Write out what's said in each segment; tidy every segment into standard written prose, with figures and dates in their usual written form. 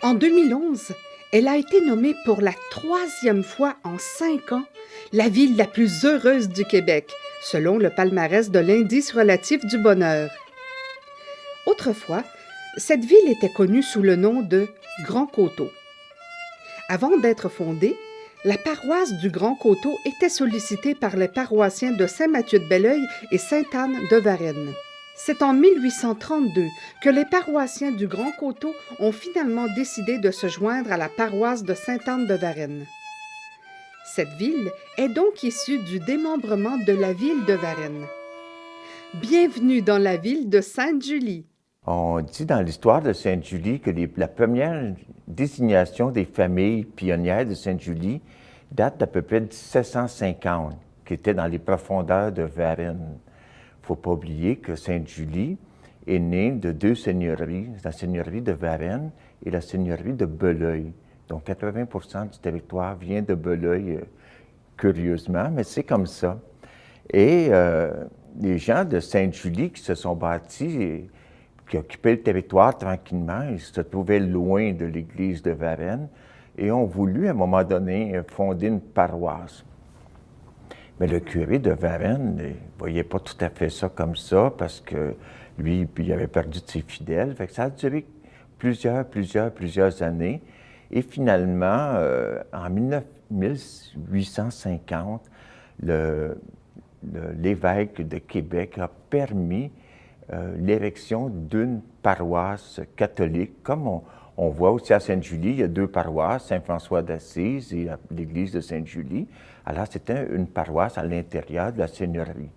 En 2011, elle a été nommée pour la 3e fois en 5 ans la ville la plus heureuse du Québec, selon le palmarès de l'Indice relatif du bonheur. Autrefois, cette ville était connue sous le nom de Grand Coteau. Avant d'être fondée, la paroisse du Grand Coteau était sollicitée par les paroissiens de Saint-Mathieu-de-Belleuil et Sainte-Anne de Varennes. C'est en 1832 que les paroissiens du Grand Coteau ont finalement décidé de se joindre à la paroisse de Sainte-Anne de Varennes. Cette ville est donc issue du démembrement de la ville de Varennes. Bienvenue dans la ville de Sainte-Julie. On dit dans l'histoire de Sainte-Julie que la première désignation des familles pionnières de Sainte-Julie date d'à peu près de 1750, qui était dans les profondeurs de Varennes. Il ne faut pas oublier que Sainte-Julie est née de 2 seigneuries, la seigneurie de Varennes et la seigneurie de Belœil. Donc 80% du territoire vient de Belœil, curieusement, mais c'est comme ça. Et les gens de Sainte-Julie qui se sont bâtis, qui occupaient le territoire tranquillement, ils se trouvaient loin de l'église de Varennes et ont voulu, à un moment donné, fonder une paroisse. Mais le curé de Varennes ne voyait pas tout à fait ça comme ça parce que lui, il avait perdu de ses fidèles. Fait que ça a duré plusieurs années. Et finalement, en 1850, l'évêque de Québec a permis l'érection d'une paroisse catholique. Comme on voit aussi à Sainte-Julie, il y a 2 paroisses, Saint-François d'Assise et l'église de Sainte-Julie. Alors, c'était une paroisse à l'intérieur de la seigneurie.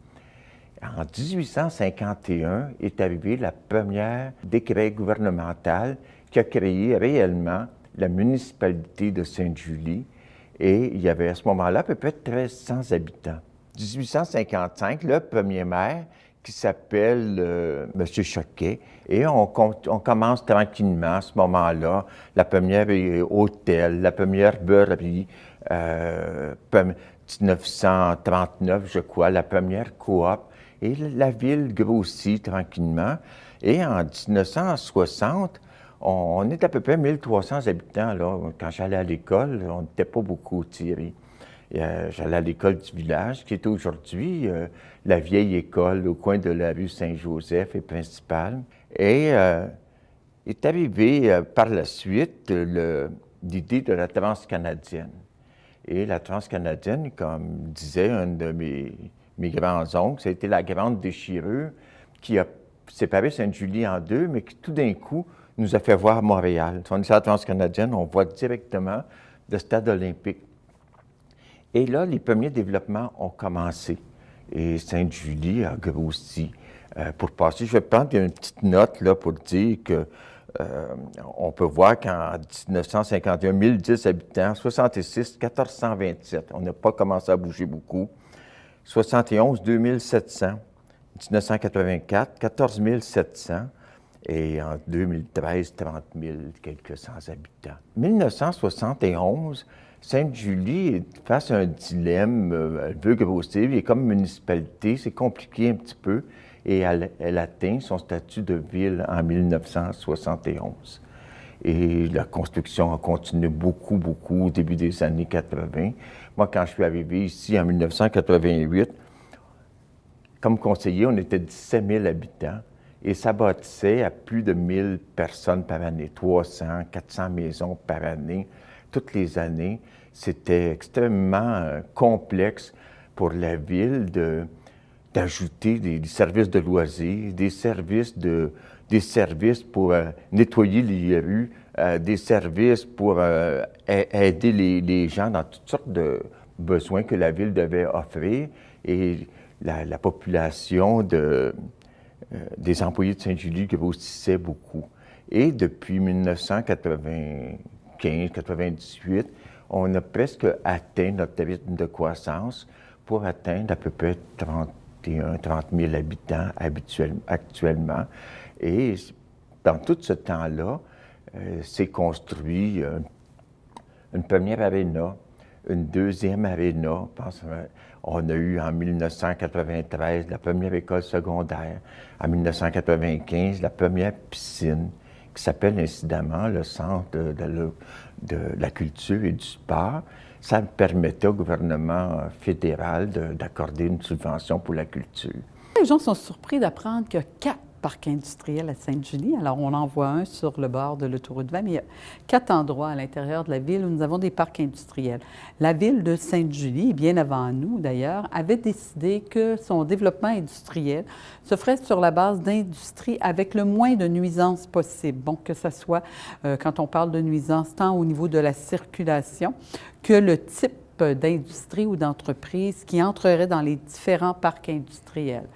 En 1851 est arrivée la première décret gouvernemental qui a créé réellement la municipalité de Sainte-Julie. Et il y avait à ce moment-là à peu près 1300 habitants. 1855, le premier maire, qui s'appelle M. Choquet, et on commence tranquillement à ce moment-là. La première hôtel, la première beurrerie, 1939, je crois, la première coop. Et la ville grossit tranquillement. Et en 1960, on est à peu près 1300 habitants. Là. Quand j'allais à l'école, on n'était pas beaucoup, Thierry. J'allais à l'école du village, qui est aujourd'hui la vieille école au coin de la rue Saint-Joseph et principale. Et est arrivée par la suite l'idée de la transcanadienne. Et la transcanadienne, comme disait un de mes grands-oncles, ça a été la grande déchirure qui a séparé Sainte-Julie en 2, mais qui tout d'un coup nous a fait voir Montréal. Si on est à la transcanadienne, on voit directement le stade olympique. Et là, les premiers développements ont commencé. Et Sainte-Julie a grossi. Pour passer, je vais prendre une petite note là, pour dire que on peut voir qu'en 1951, 1010 habitants, 66, 1427. On n'a pas commencé à bouger beaucoup. 71, 2700. 1984, 14 700. Et en 2013, 30 000, quelques cents habitants. 1971, Sainte-Julie est face à un dilemme. Elle veut grossir, et comme municipalité, c'est compliqué un petit peu, et elle atteint son statut de ville en 1971. Et la construction a continué beaucoup au début des années 80. Moi, quand je suis arrivé ici en 1988, comme conseiller, on était 17 000 habitants. Et ça bâtissait à plus de 1000 personnes par année, 300, 400 maisons par année, toutes les années. C'était extrêmement complexe pour la ville d'ajouter des services de loisirs, des services pour nettoyer les rues, des services pour aider les gens dans toutes sortes de besoins que la ville devait offrir. Et la population des employés de Sainte-Julie grossissait beaucoup. Et depuis 1995-98, on a presque atteint notre rythme de croissance pour atteindre à peu près 30 000 habitants actuellement. Et dans tout ce temps-là, s'est construit une première aréna, une deuxième aréna. On a eu en 1993 la première école secondaire, en 1995 la première piscine qui s'appelle incidemment le Centre de la culture et du sport. Ça permettait au gouvernement fédéral d'accorder une subvention pour la culture. Les gens sont surpris d'apprendre qu'il y a 4 parcs industriels à Sainte-Julie. Alors, on en voit un sur le bord de l'autoroute 20, mais il y a 4 endroits à l'intérieur de la ville où nous avons des parcs industriels. La ville de Sainte-Julie, bien avant nous d'ailleurs, avait décidé que son développement industriel se ferait sur la base d'industries avec le moins de nuisances possible. Bon, que ce soit, quand on parle de nuisances, tant au niveau de la circulation que le type d'industrie ou d'entreprise qui entrerait dans les différents parcs industriels.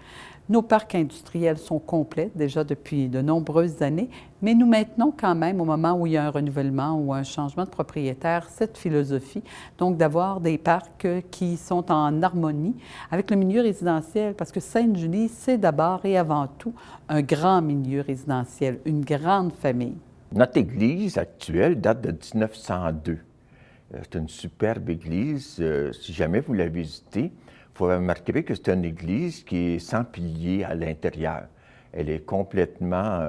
Nos parcs industriels sont complets déjà depuis de nombreuses années, mais nous maintenons quand même, au moment où il y a un renouvellement ou un changement de propriétaire, cette philosophie, donc d'avoir des parcs qui sont en harmonie avec le milieu résidentiel, parce que Sainte-Julie, c'est d'abord et avant tout un grand milieu résidentiel, une grande famille. Notre église actuelle date de 1902. C'est une superbe église. Si jamais vous la visitez, il faut remarquer que c'est une église qui est sans piliers à l'intérieur. Elle est complètement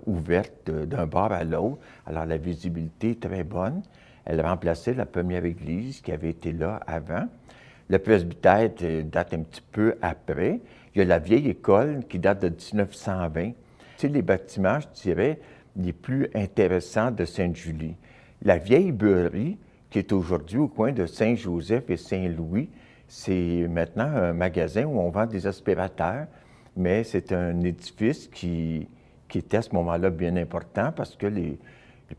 ouverte d'un bord à l'autre, alors la visibilité est très bonne. Elle remplaçait la première église qui avait été là avant. Le presbytère date un petit peu après. Il y a la vieille école qui date de 1920. C'est les bâtiments, je dirais, les plus intéressants de Sainte-Julie. La vieille beurrerie, qui est aujourd'hui au coin de Saint-Joseph et Saint-Louis, c'est maintenant un magasin où on vend des aspirateurs, mais c'est un édifice qui était à ce moment-là bien important parce que les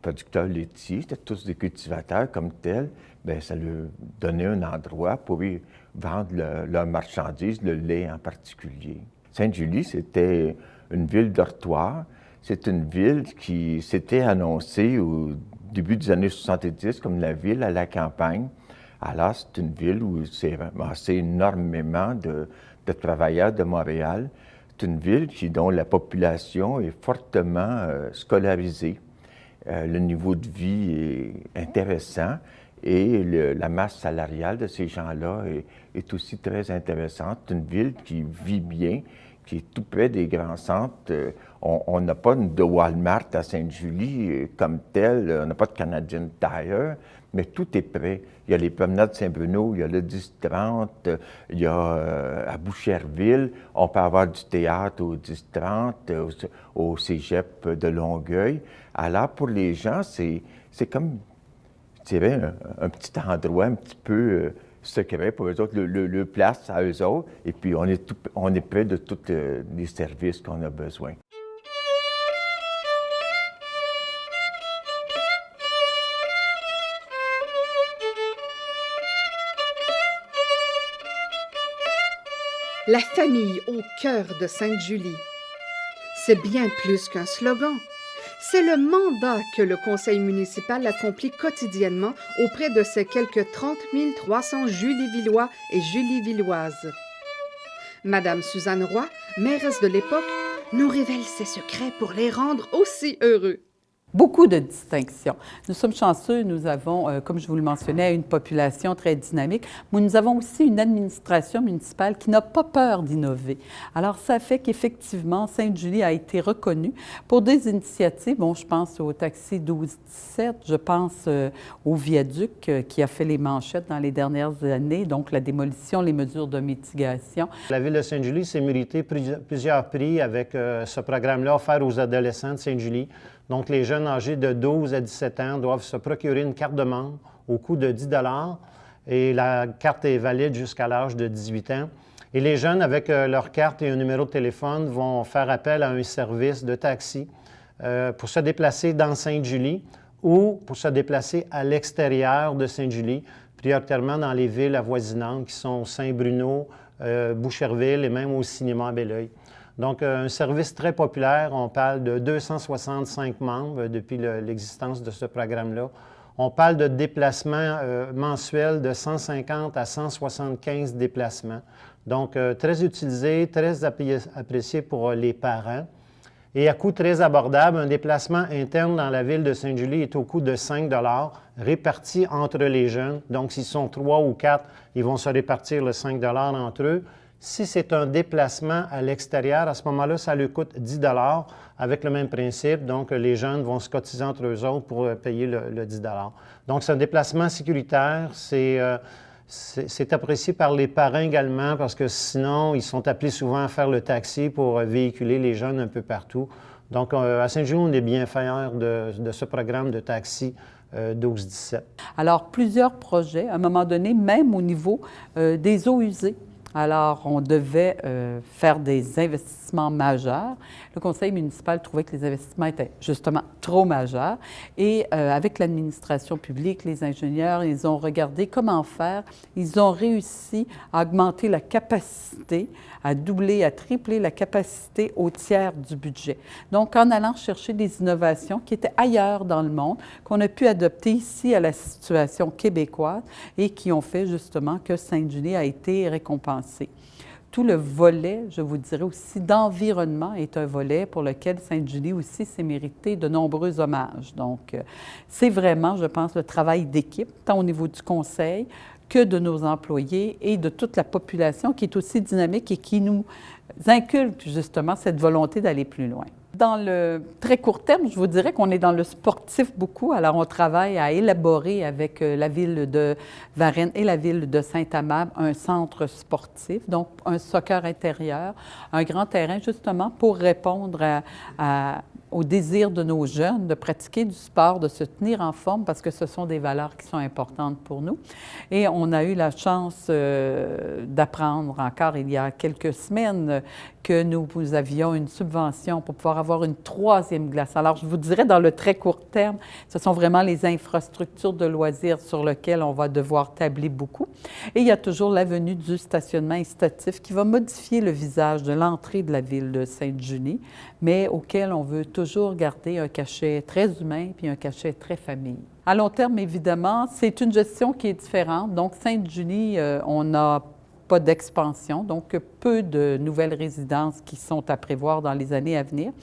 producteurs laitiers, c'était tous des cultivateurs comme tels, bien, ça leur donnait un endroit pour y vendre leurs marchandises, le lait en particulier. Sainte-Julie, c'était une ville dortoir. C'est une ville qui s'était annoncée au début des années 70 comme la ville à la campagne. Alors, c'est une ville où s'est ramassé énormément de travailleurs de Montréal. C'est une ville dont la population est fortement scolarisée. Le niveau de vie est intéressant et la masse salariale de ces gens-là est aussi très intéressante. C'est une ville qui vit bien, qui est tout près des grands centres. On n'a pas de Walmart à Sainte-Julie comme tel, on n'a pas de Canadian Tire, mais tout est prêt. Il y a les promenades Saint-Bruno, il y a le 10-30, il y a à Boucherville, on peut avoir du théâtre au 10-30, au cégep de Longueuil. Alors, pour les gens, c'est comme, je dirais, un petit endroit un petit peu secret pour eux autres, le place à eux autres, et puis on est près de tous les services qu'on a besoin. La famille au cœur de Sainte-Julie. C'est bien plus qu'un slogan. C'est le mandat que le conseil municipal accomplit quotidiennement auprès de ses quelques 30 300 Julie-Villois et Julie-Villoises. Madame Suzanne Roy, mairesse de l'époque, nous révèle ses secrets pour les rendre aussi heureux. Beaucoup de distinctions. Nous sommes chanceux, nous avons, comme je vous le mentionnais, une population très dynamique, mais nous avons aussi une administration municipale qui n'a pas peur d'innover. Alors, ça fait qu'effectivement, Sainte-Julie a été reconnue pour des initiatives. Bon, je pense au taxi 12-17, je pense au viaduc qui a fait les manchettes dans les dernières années, donc la démolition, les mesures de mitigation. La Ville de Sainte-Julie s'est méritée plusieurs prix avec ce programme-là offert aux adolescents de Sainte-Julie. Donc, les jeunes âgés de 12 à 17 ans doivent se procurer une carte de membre au coût de 10 $ et la carte est valide jusqu'à l'âge de 18 ans. Et les jeunes, avec leur carte et un numéro de téléphone, vont faire appel à un service de taxi pour se déplacer dans Sainte-Julie ou pour se déplacer à l'extérieur de Sainte-Julie, prioritairement dans les villes avoisinantes qui sont Saint-Bruno, Boucherville et même au cinéma Belleuil. Donc, un service très populaire. On parle de 265 membres depuis l'existence de ce programme-là. On parle de déplacements mensuels de 150 à 175 déplacements. Donc, très utilisé, très apprécié pour les parents. Et à coût très abordable, un déplacement interne dans la ville de Sainte-Julie est au coût de 5 $ répartis entre les jeunes. Donc, s'ils sont 3 ou 4, ils vont se répartir le 5 $ entre eux. Si c'est un déplacement à l'extérieur, à ce moment-là, ça lui coûte 10 avec le même principe. Donc, les jeunes vont se cotiser entre eux autres pour payer le 10 Donc, c'est un déplacement sécuritaire. C'est apprécié par les parents également parce que sinon, ils sont appelés souvent à faire le taxi pour véhiculer les jeunes un peu partout. Donc, à Sainte-Julie, on est bien fiers de ce programme de taxi 12-17. Alors, plusieurs projets, à un moment donné, même au niveau des eaux usées. Alors, on devait faire des investissements majeurs. Le conseil municipal trouvait que les investissements étaient justement trop majeurs. Et avec l'administration publique, les ingénieurs, ils ont regardé comment faire. Ils ont réussi à augmenter la capacité, à doubler, à tripler la capacité au tiers du budget. Donc, en allant chercher des innovations qui étaient ailleurs dans le monde, qu'on a pu adopter ici à la situation québécoise et qui ont fait justement que Sainte-Julie a été récompensée. Tout le volet, je vous dirais aussi, d'environnement est un volet pour lequel Sainte-Julie aussi s'est mérité de nombreux hommages. Donc, c'est vraiment, je pense, le travail d'équipe, tant au niveau du conseil que de nos employés et de toute la population qui est aussi dynamique et qui nous inculque justement cette volonté d'aller plus loin. Dans le très court terme, je vous dirais qu'on est dans le sportif beaucoup. Alors, on travaille à élaborer avec la Ville de Varennes et la Ville de Saint-Amable un centre sportif, donc un soccer intérieur, un grand terrain justement pour répondre au désir de nos jeunes de pratiquer du sport, de se tenir en forme parce que ce sont des valeurs qui sont importantes pour nous. Et on a eu la chance d'apprendre encore il y a quelques semaines que nous avions une subvention pour pouvoir avoir une 3e glace. Alors, je vous dirais, dans le très court terme, ce sont vraiment les infrastructures de loisirs sur lesquelles on va devoir tabler beaucoup. Et il y a toujours l'avenue du stationnement incitatif qui va modifier le visage de l'entrée de la ville de Sainte-Julie, mais auquel on veut toujours garder un cachet très humain puis un cachet très famille. À long terme, évidemment, c'est une gestion qui est différente. Donc, Sainte-Julie, on n'a pas d'expansion, donc peu de nouvelles résidences qui sont à prévoir dans les années à venir.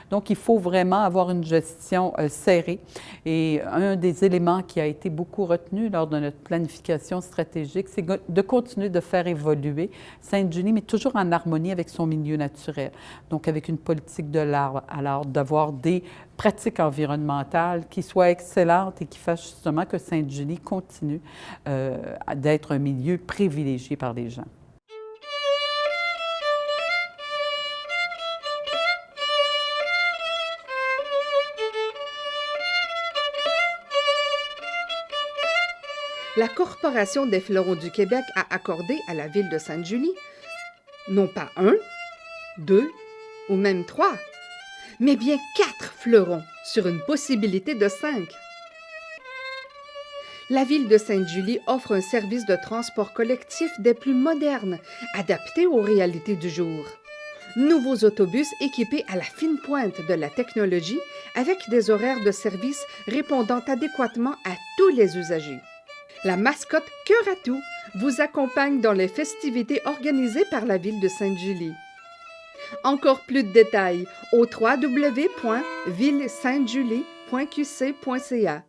Donc, il faut vraiment avoir une gestion serrée. Et un des éléments qui a été beaucoup retenu lors de notre planification stratégique, c'est de continuer de faire évoluer Sainte-Julie, mais toujours en harmonie avec son milieu naturel. Donc, avec une politique de l'arbre, alors d'avoir des pratiques environnementales qui soient excellentes et qui fassent justement que Sainte-Julie continue d'être un milieu privilégié par les gens. La Corporation des fleurons du Québec a accordé à la ville de Sainte-Julie non pas 1, 2 ou même 3, mais bien 4 fleurons sur une possibilité de 5. La ville de Sainte-Julie offre un service de transport collectif des plus modernes, adapté aux réalités du jour. Nouveaux autobus équipés à la fine pointe de la technologie avec des horaires de service répondant adéquatement à tous les usagers. La mascotte Cœur à tout vous accompagne dans les festivités organisées par la ville de Sainte-Julie. Encore plus de détails au www.villesaintejulie.qc.ca.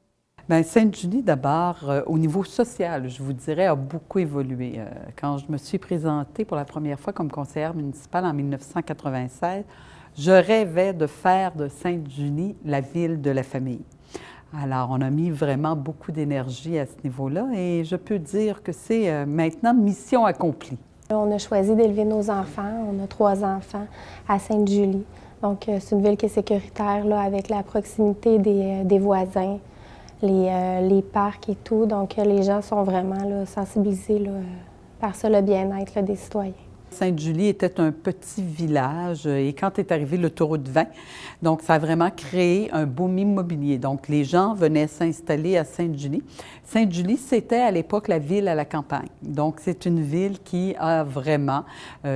Bien, Sainte-Julie, d'abord, au niveau social, je vous dirais, a beaucoup évolué. Quand je me suis présentée pour la première fois comme conseillère municipale en 1996, je rêvais de faire de Sainte-Julie la ville de la famille. Alors, on a mis vraiment beaucoup d'énergie à ce niveau-là et je peux dire que c'est maintenant mission accomplie. On a choisi d'élever nos enfants. On a 3 enfants à Sainte-Julie. Donc, c'est une ville qui est sécuritaire là, avec la proximité des voisins, les parcs et tout. Donc, les gens sont vraiment là, sensibilisés là, par ça, le bien-être là, des citoyens. Sainte-Julie était un petit village et quand est arrivé l'autoroute 20, donc ça a vraiment créé un boom immobilier. Donc les gens venaient s'installer à Sainte-Julie. Sainte-Julie, c'était à l'époque la ville à la campagne. Donc c'est une ville qui a vraiment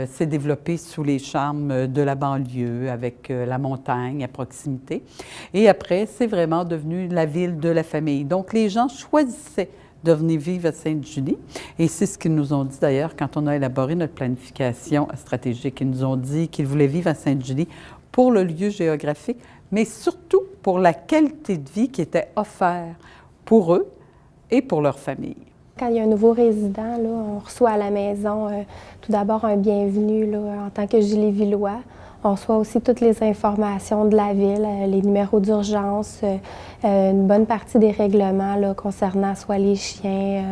s'est développée sous les charmes de la banlieue avec la montagne à proximité. Et après, c'est vraiment devenu la ville de la famille. Donc les gens choisissaient de venir vivre à Sainte-Julie. Et c'est ce qu'ils nous ont dit d'ailleurs quand on a élaboré notre planification stratégique. Ils nous ont dit qu'ils voulaient vivre à Sainte-Julie pour le lieu géographique, mais surtout pour la qualité de vie qui était offerte pour eux et pour leur famille. Quand il y a un nouveau résident, là, on reçoit à la maison tout d'abord un bienvenu là, en tant que Julie-Villois. On reçoit aussi toutes les informations de la ville, les numéros d'urgence, une bonne partie des règlements là, concernant soit les chiens,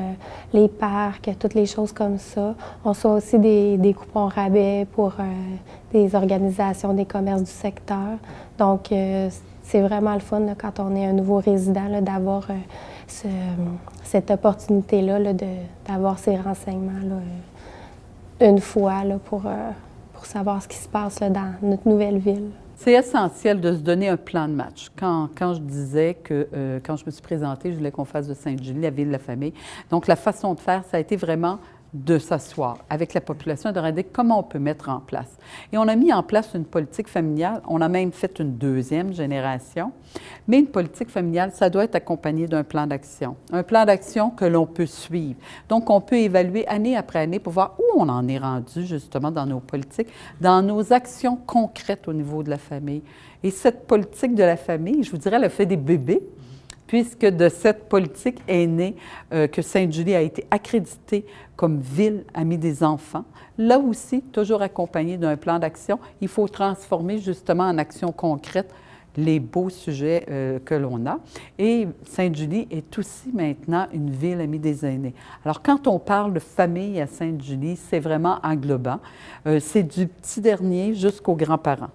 les parcs, toutes les choses comme ça. On reçoit aussi des coupons rabais pour des organisations, des commerces du secteur. Donc, c'est vraiment le fun là, quand on est un nouveau résident là, d'avoir cette opportunité-là là, d'avoir ces renseignements là, une fois là, pour savoir ce qui se passe là, dans notre nouvelle ville. C'est essentiel de se donner un plan de match. Quand je disais que, quand je me suis présentée, je voulais qu'on fasse de Sainte-Julie la ville de la famille. Donc, la façon de faire, ça a été vraiment de s'asseoir avec la population et de regarder comment on peut mettre en place. Et on a mis en place une politique familiale. On a même fait une deuxième génération. Mais une politique familiale, ça doit être accompagné d'un plan d'action. Un plan d'action que l'on peut suivre. Donc, on peut évaluer année après année pour voir où on en est rendu, justement, dans nos politiques, dans nos actions concrètes au niveau de la famille. Et cette politique de la famille, je vous dirais, elle a fait des bébés, puisque de cette politique est née que Sainte-Julie a été accréditée comme ville amie des enfants. Là aussi, toujours accompagnée d'un plan d'action, il faut transformer justement en actions concrètes les beaux sujets que l'on a. Et Sainte-Julie est aussi maintenant une ville amie des aînés. Alors, quand on parle de famille à Sainte-Julie, c'est vraiment englobant. C'est du petit dernier jusqu'aux grands-parents.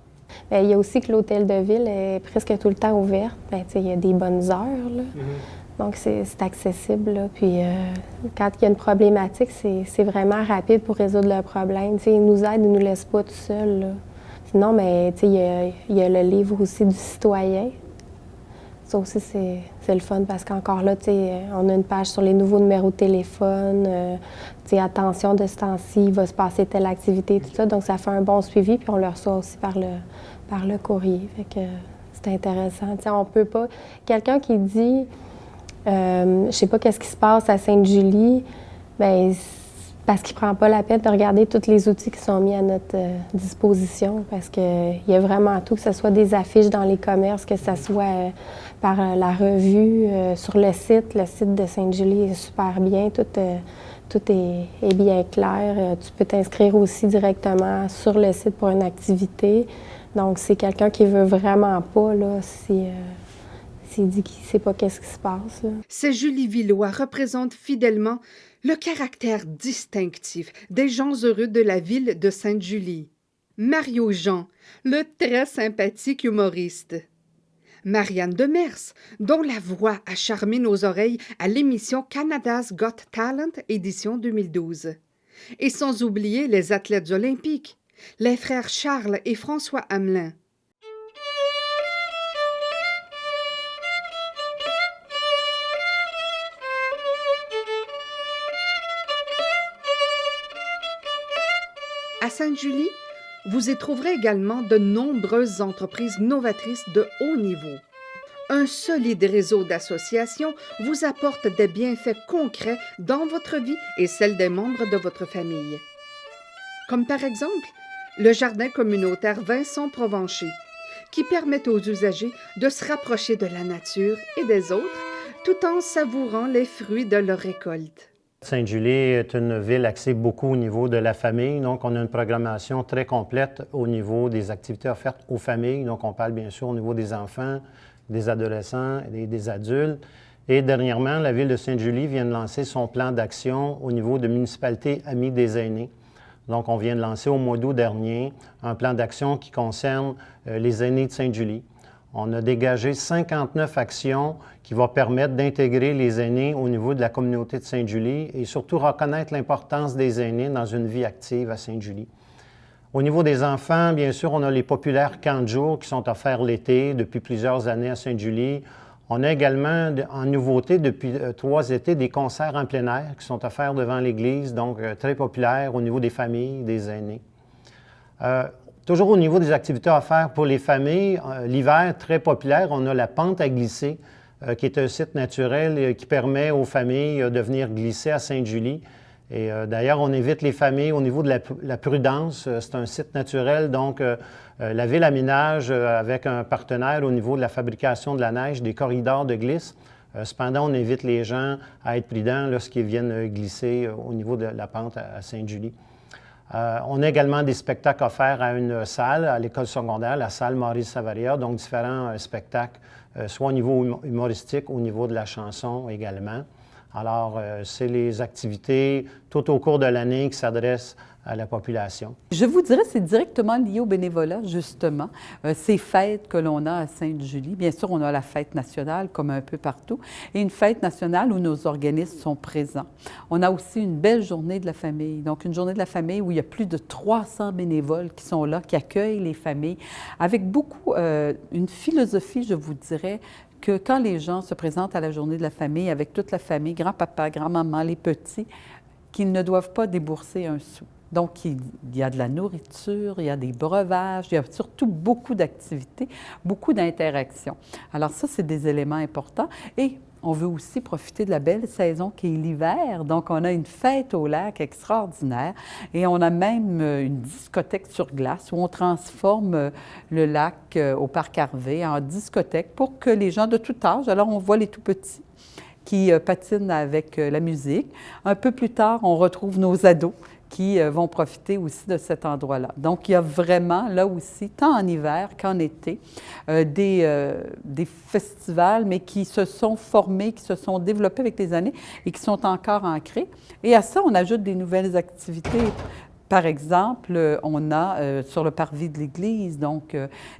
Bien, il y a aussi que l'hôtel de ville est presque tout le temps ouvert. Bien, il y a des bonnes heures, là. Donc c'est accessible. Là. Puis quand il y a une problématique, c'est vraiment rapide pour résoudre le problème. T'sais, ils nous aident, ils ne nous laissent pas tout seuls. Là. Sinon, mais il y a le livre aussi du citoyen. Ça aussi, c'est le fun parce qu'encore là, on a une page sur les nouveaux numéros de téléphone. Attention, de ce temps-ci, il va se passer telle activité, tout ça. Donc, ça fait un bon suivi. Puis on le reçoit aussi par le courrier. Fait que c'est intéressant. T'sais, on peut pas... Quelqu'un qui dit... je sais pas qu'est-ce qui se passe à Sainte-Julie, bien, parce qu'il ne prend pas la peine de regarder tous les outils qui sont mis à notre disposition, parce qu'il y a vraiment tout, que ce soit des affiches dans les commerces, que ce soit par la revue, sur le site de Sainte-Julie est super bien, tout est bien clair. Tu peux t'inscrire aussi directement sur le site pour une activité. Donc, c'est quelqu'un qui veut vraiment pas, là, s'il dit qu'il ne sait pas qu'est-ce qui se passe. Là. Ces Julie-Villois représentent fidèlement le caractère distinctif des gens heureux de la ville de Sainte-Julie. Mario Jean, le très sympathique humoriste. Marianne Demers, dont la voix a charmé nos oreilles à l'émission Canada's Got Talent, édition 2012. Et sans oublier les athlètes olympiques, les frères Charles et François Hamelin. À Sainte-Julie, vous y trouverez également de nombreuses entreprises novatrices de haut niveau. Un solide réseau d'associations vous apporte des bienfaits concrets dans votre vie et celle des membres de votre famille. Comme par exemple, le jardin communautaire Vincent Provencher, qui permet aux usagers de se rapprocher de la nature et des autres, tout en savourant les fruits de leur récolte. Sainte-Julie est une ville axée beaucoup au niveau de la famille, donc on a une programmation très complète au niveau des activités offertes aux familles. Donc on parle bien sûr au niveau des enfants, des adolescents et des adultes. Et dernièrement, la ville de Sainte-Julie vient de lancer son plan d'action au niveau de municipalité amie des aînés. Donc on vient de lancer au mois d'août dernier un plan d'action qui concerne les aînés de Sainte-Julie. On a dégagé 59 actions qui vont permettre d'intégrer les aînés au niveau de la communauté de Sainte-Julie et surtout reconnaître l'importance des aînés dans une vie active à Sainte-Julie. Au niveau des enfants, bien sûr, on a les populaires camps de jour qui sont offerts l'été depuis plusieurs années à Sainte-Julie. On a également, en nouveauté, depuis 3 étés, des concerts en plein air qui sont offerts devant l'église, donc très populaires au niveau des familles, des aînés. Toujours au niveau des activités offertes pour les familles, l'hiver, très populaire, on a la pente à glisser, qui est un site naturel qui permet aux familles de venir glisser à Sainte-Julie. Et d'ailleurs, on invite les familles au niveau de la prudence. C'est un site naturel, donc la ville aménage avec un partenaire au niveau de la fabrication de la neige, des corridors de glisse Cependant, on invite les gens à être prudents lorsqu'ils viennent glisser au niveau de la pente à Sainte-Julie. On a également des spectacles offerts à une salle, à l'école secondaire, la salle Maurice Savaria, donc différents spectacles, soit au niveau humoristique, au niveau de la chanson également. Alors, c'est les activités tout au cours de l'année qui s'adressent à la population. Je vous dirais, c'est directement lié au bénévolat, justement. Ces fêtes que l'on a à Sainte-Julie, bien sûr, on a la fête nationale, comme un peu partout, et une fête nationale où nos organismes sont présents. On a aussi une belle journée de la famille, donc une journée de la famille où il y a plus de 300 bénévoles qui sont là, qui accueillent les familles, avec beaucoup, une philosophie, je vous dirais, que quand les gens se présentent à la journée de la famille, avec toute la famille, grand-papa, grand-maman, les petits, qu'ils ne doivent pas débourser un sou. Donc, il y a de la nourriture, il y a des breuvages, il y a surtout beaucoup d'activités, beaucoup d'interactions. Alors ça, c'est des éléments importants. Et on veut aussi profiter de la belle saison qui est l'hiver. Donc, on a une fête au lac extraordinaire et on a même une discothèque sur glace où on transforme le lac au parc Harvey en discothèque pour que les gens de tout âge, alors on voit les tout petits qui patinent avec la musique. Un peu plus tard, on retrouve nos ados qui vont profiter aussi de cet endroit-là. Donc, il y a vraiment, là aussi, tant en hiver qu'en été, des festivals, mais qui se sont formés, qui se sont développés avec les années et qui sont encore ancrés. Et à ça, on ajoute des nouvelles activités. Par exemple, on a sur le parvis de l'église, donc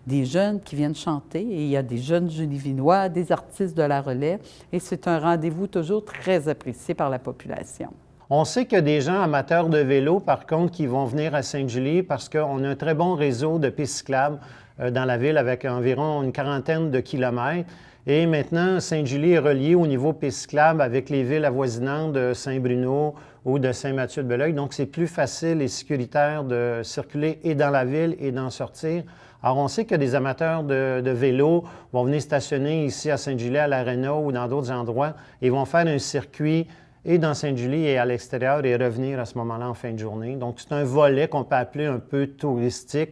des jeunes qui viennent chanter, et il y a des jeunes Genevinois, des artistes de la relève, et c'est un rendez-vous toujours très apprécié par la population. On sait qu'il y a des gens amateurs de vélo, par contre, qui vont venir à Sainte-Julie parce qu'on a un très bon réseau de pistes cyclables dans la ville avec environ une quarantaine de kilomètres. Et maintenant, Sainte-Julie est reliée au niveau pistes cyclables avec les villes avoisinantes de Saint-Bruno ou de Saint-Mathieu-de-Belleuil. Donc, c'est plus facile et sécuritaire de circuler et dans la ville et d'en sortir. Alors, on sait que des amateurs de vélo vont venir stationner ici à Sainte-Julie, à l'Arena ou dans d'autres endroits et vont faire un circuit et dans Sainte-Julie et à l'extérieur et revenir à ce moment-là en fin de journée. Donc, c'est un volet qu'on peut appeler un peu touristique.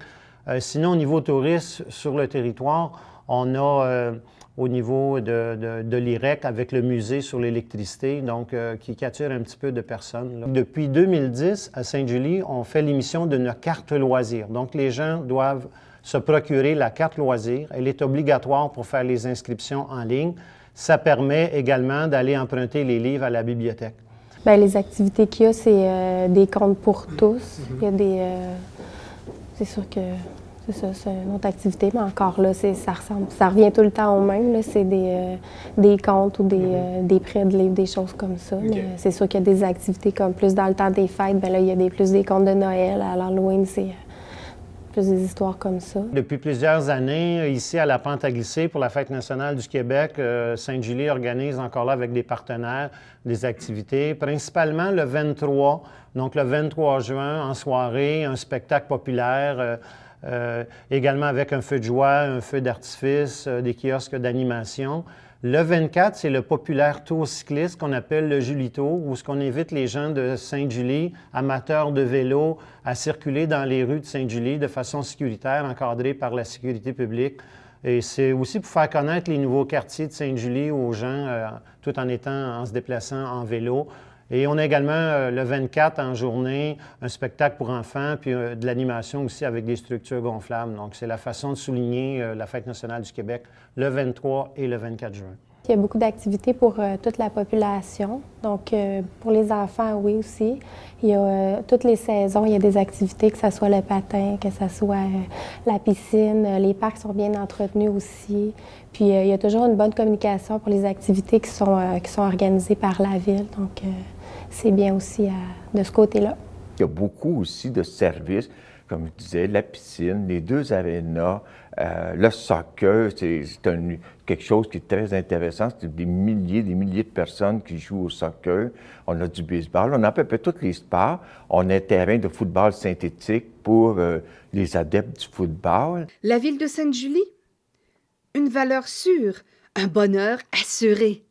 Sinon, au niveau touriste, sur le territoire, on a au niveau de l'IREC avec le musée sur l'électricité, donc qui attire un petit peu de personnes, là. Depuis 2010, à Sainte-Julie, on fait l'émission d'une carte loisir. Donc, les gens doivent se procurer la carte loisir. Elle est obligatoire pour faire les inscriptions en ligne. Ça permet également d'aller emprunter les livres à la bibliothèque. Bien, les activités qu'il y a, c'est des comptes pour tous. Il y a des... c'est sûr que c'est ça, c'est une autre activité, mais encore là, ça revient tout le temps au même. Là, c'est des comptes ou des prêts de livres, des choses comme ça. Okay. Mais c'est sûr qu'il y a des activités comme plus dans le temps des fêtes. Bien là, il y a plus des comptes de Noël. À l'Halloween, c'est plus des histoires comme ça. Depuis plusieurs années, ici à la Pente à glisser, pour la Fête nationale du Québec, Sainte-Julie organise encore là avec des partenaires des activités, principalement le 23, donc le 23 juin, en soirée, un spectacle populaire, également avec un feu de joie, un feu d'artifice, des kiosques d'animation. Le 24, c'est le populaire tour cycliste qu'on appelle le Julito, où ce qu'on invite les gens de Sainte-Julie, amateurs de vélo, à circuler dans les rues de Sainte-Julie de façon sécuritaire, encadrée par la sécurité publique. Et c'est aussi pour faire connaître les nouveaux quartiers de Sainte-Julie aux gens, tout en se déplaçant en vélo. Et on a également le 24 en journée, un spectacle pour enfants, puis de l'animation aussi avec des structures gonflables. Donc, c'est la façon de souligner la Fête nationale du Québec le 23 et le 24 juin. Il y a beaucoup d'activités pour toute la population. Donc, pour les enfants, oui aussi. Il y a toutes les saisons, il y a des activités, que ce soit le patin, que ce soit la piscine. Les parcs sont bien entretenus aussi. Puis, il y a toujours une bonne communication pour les activités qui sont organisées par la ville. Donc, c'est bien aussi de ce côté-là. Il y a beaucoup aussi de services, comme je disais, la piscine, les 2 arénas, le soccer, c'est quelque chose qui est très intéressant. C'est des milliers de personnes qui jouent au soccer. On a du baseball, on a à peu près tous les sports. On a un terrain de football synthétique pour les adeptes du football. La ville de Sainte-Julie, une valeur sûre, un bonheur assuré.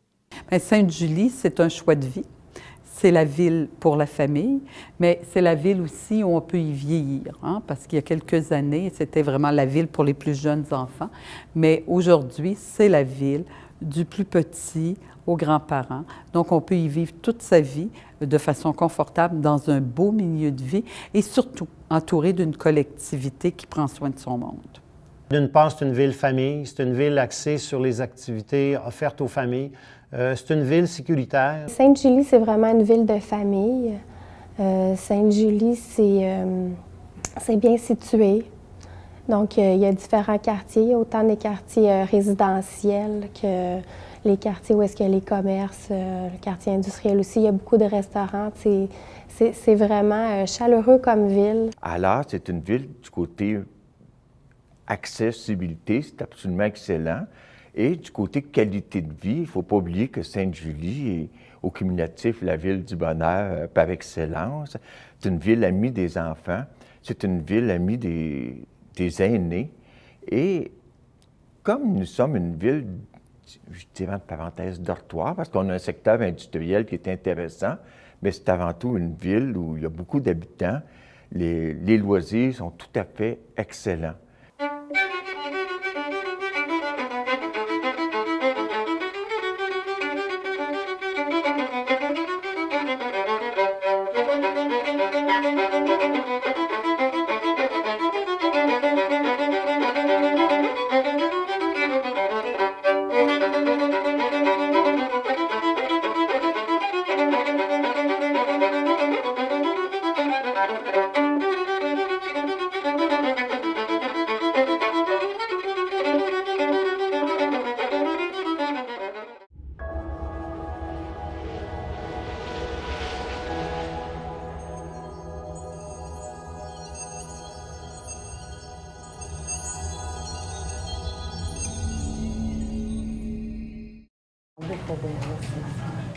Bien, Sainte-Julie, c'est un choix de vie. C'est la ville pour la famille, mais c'est la ville aussi où on peut y vieillir, hein, parce qu'il y a quelques années, c'était vraiment la ville pour les plus jeunes enfants. Mais aujourd'hui, c'est la ville du plus petit aux grands-parents. Donc, on peut y vivre toute sa vie de façon confortable dans un beau milieu de vie et surtout entouré d'une collectivité qui prend soin de son monde. D'une part, c'est une ville famille, c'est une ville axée sur les activités offertes aux familles. C'est une ville sécuritaire. Sainte-Julie, c'est vraiment une ville de famille. Sainte-Julie, c'est bien situé. Donc, il y a différents quartiers, autant des quartiers résidentiels que les quartiers où est-ce qu'il y a les commerces, le quartier industriel aussi. Il y a beaucoup de restaurants. C'est vraiment chaleureux comme ville. Alors, c'est une ville du côté accessibilité, c'est absolument excellent. Et du côté qualité de vie, il ne faut pas oublier que Sainte-Julie est au cumulatif la ville du bonheur par excellence. C'est une ville amie des enfants, c'est une ville amie des aînés. Et comme nous sommes une ville, je dirais entre parenthèses, dortoir, parce qu'on a un secteur industriel qui est intéressant, mais c'est avant tout une ville où il y a beaucoup d'habitants. Les loisirs sont tout à fait excellents.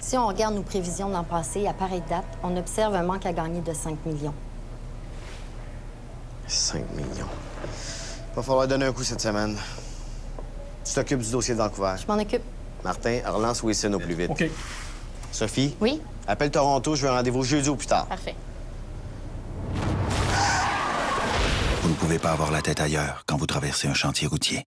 Si on regarde nos prévisions l'an passé, à pareille date, on observe un manque à gagner de 5 millions. 5 millions. Va falloir donner un coup cette semaine. Tu t'occupes du dossier de Vancouver. Je m'en occupe. Martin, relance Wilson au plus vite. OK. Sophie? Oui? Appelle Toronto, je veux un rendez-vous jeudi ou plus tard. Parfait. Vous ne pouvez pas avoir la tête ailleurs quand vous traversez un chantier routier.